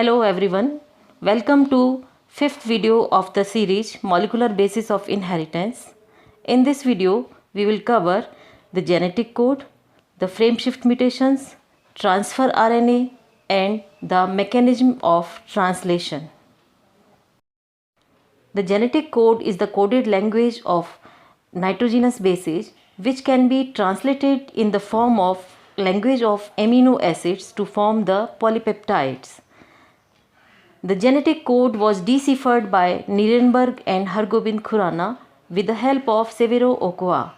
Hello everyone, welcome to fifth video of the series Molecular Basis of Inheritance. In this video, we will cover the genetic code, the frameshift mutations, transfer RNA and the mechanism of translation. The genetic code is the coded language of nitrogenous bases which can be translated in the form of language of amino acids to form the polypeptides. The genetic code was deciphered by Nirenberg and Hargobind Khurana with the help of Severo Ochoa.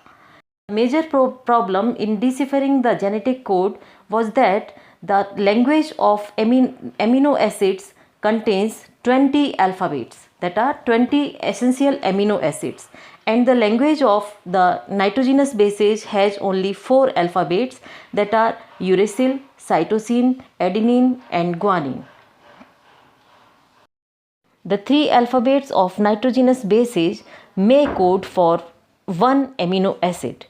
The major problem in deciphering the genetic code was that the language of amino acids contains 20 alphabets, that are 20 essential amino acids, and the language of the nitrogenous bases has only 4 alphabets, that are uracil, cytosine, adenine and guanine. The 3 alphabets of nitrogenous bases may code for one amino acid.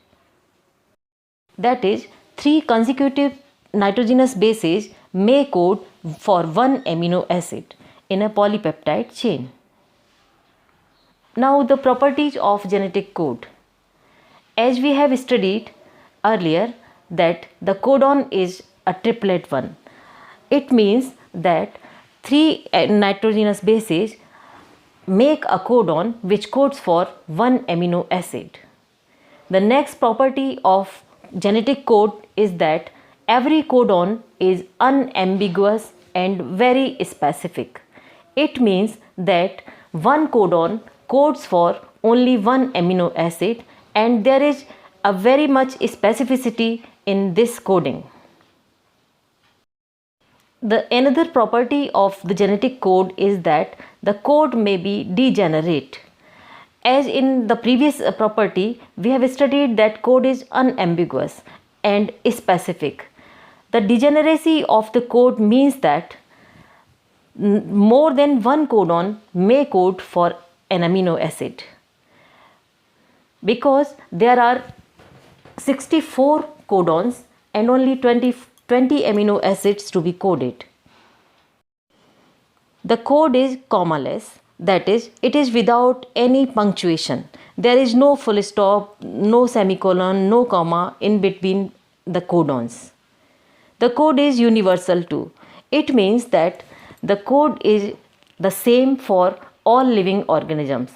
That is, 3 consecutive nitrogenous bases may code for one amino acid in a polypeptide chain. Now the properties of genetic code. As we have studied earlier that the codon is a triplet one. It means that 3 nitrogenous bases make a codon which codes for one amino acid. The next property of genetic code is that every codon is unambiguous and very specific. It means that one codon codes for only one amino acid and there is a very much specificity in this coding. The another property of the genetic code is that the code may be degenerate. As in the previous property, we have studied that code is unambiguous and specific. The degeneracy of the code means that more than one codon may code for an amino acid, because there are 64 codons and only 20 amino acids to be coded. The code is commaless, that is, it is without any punctuation. There is no full stop, no semicolon, no comma in between the codons. The code is universal too. It means that the code is the same for all living organisms.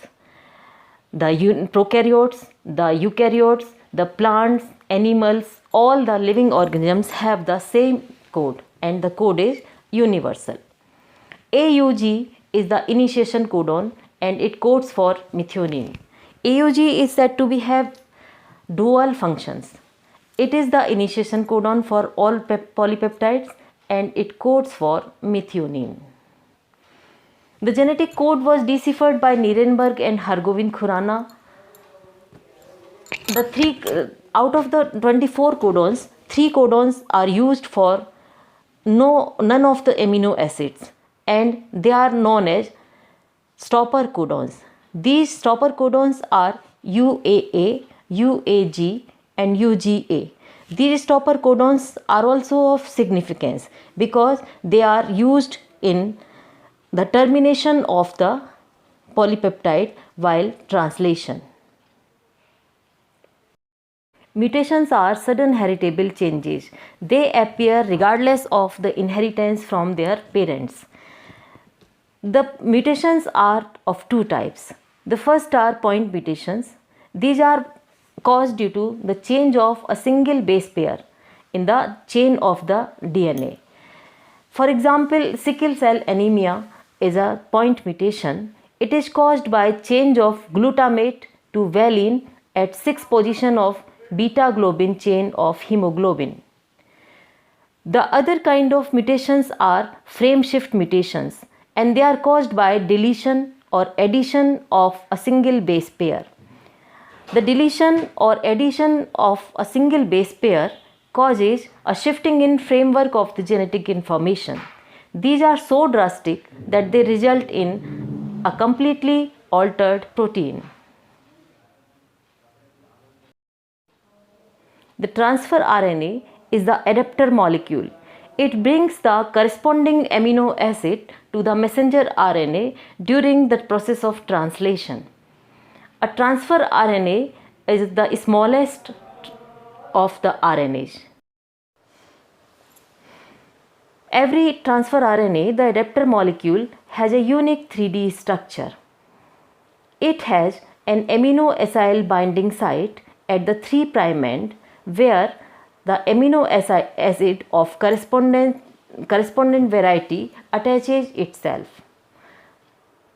The prokaryotes, the eukaryotes, the plants, animals, all the living organisms have the same code and the code is universal. AUG is the initiation codon and it codes for methionine. AUG is said to have dual functions. It is the initiation codon for all polypeptides and it codes for methionine. The genetic code was deciphered by Nirenberg and Hargobind Khurana. Out of the 24 codons, 3 codons are used for none of the amino acids and they are known as stopper codons. These stopper codons are UAA, UAG and UGA. These stopper codons are also of significance because they are used in the termination of the polypeptide while translation. Mutations are sudden heritable changes. They appear regardless of the inheritance from their parents. The mutations are of 2 types. The first are point mutations. These are caused due to the change of a single base pair in the chain of the DNA. For example, sickle cell anemia is a point mutation. It is caused by change of glutamate to valine at 6th position of beta globin chain of hemoglobin. The other kind of mutations are frameshift mutations and they are caused by deletion or addition of a single base pair. The deletion or addition of a single base pair causes a shifting in framework of the genetic information. These are so drastic that they result in a completely altered protein. The transfer RNA is the adapter molecule. It brings the corresponding amino acid to the messenger RNA during the process of translation. A transfer RNA is the smallest of the RNAs. Every transfer RNA, the adapter molecule, has a unique 3D structure. It has an amino acyl binding site at the 3' end where the amino acid of correspondent variety attaches itself.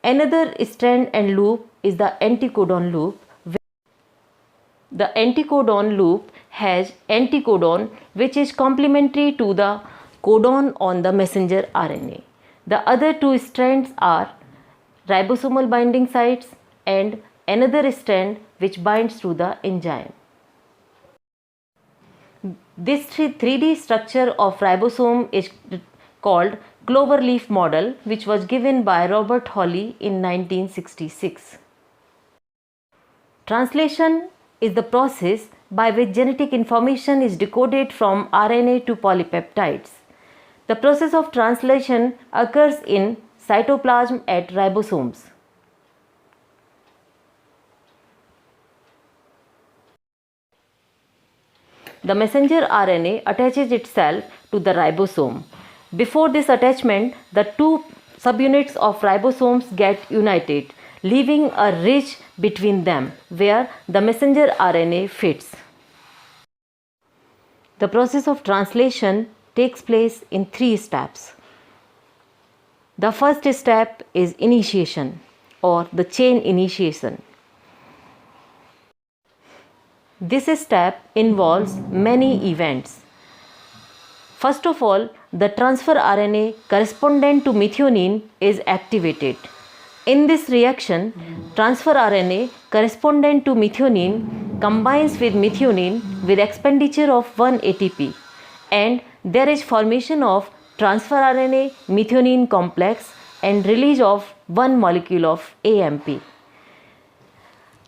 Another strand and loop is the anticodon loop. The anticodon loop has anticodon which is complementary to the codon on the messenger RNA. The other two strands are ribosomal binding sites and another strand which binds to the enzyme. This 3D structure of ribosome is called cloverleaf model, which was given by Robert Hawley in 1966. Translation is the process by which genetic information is decoded from RNA to polypeptides. The process of translation occurs in cytoplasm at ribosomes. The messenger RNA attaches itself to the ribosome. Before this attachment, the two subunits of ribosomes get united, leaving a ridge between them where the messenger RNA fits. The process of translation takes place in 3 steps. The first step is initiation or the chain initiation. This step involves many events. First of all, the transfer RNA correspondent to methionine is activated. In this reaction, transfer RNA correspondent to methionine combines with methionine with expenditure of 1 ATP, and there is formation of transfer RNA methionine complex and release of 1 molecule of AMP.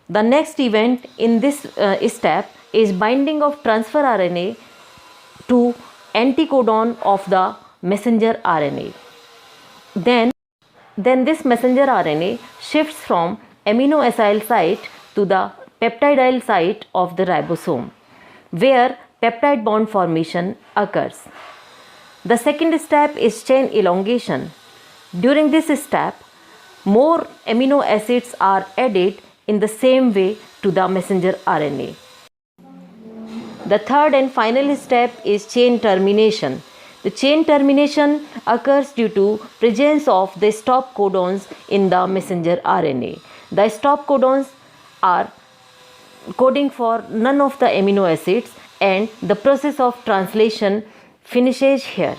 The next event in this step is binding of transfer RNA to anticodon of the messenger RNA. Then this messenger RNA shifts from amino acyl site to the peptidyl site of the ribosome, where peptide bond formation occurs. The second step is chain elongation. During this step, more amino acids are added in the same way to the messenger RNA. The third and final step is chain termination. The chain termination occurs due to presence of the stop codons in the messenger RNA. The stop codons are coding for none of the amino acids, and the process of translation finishes here.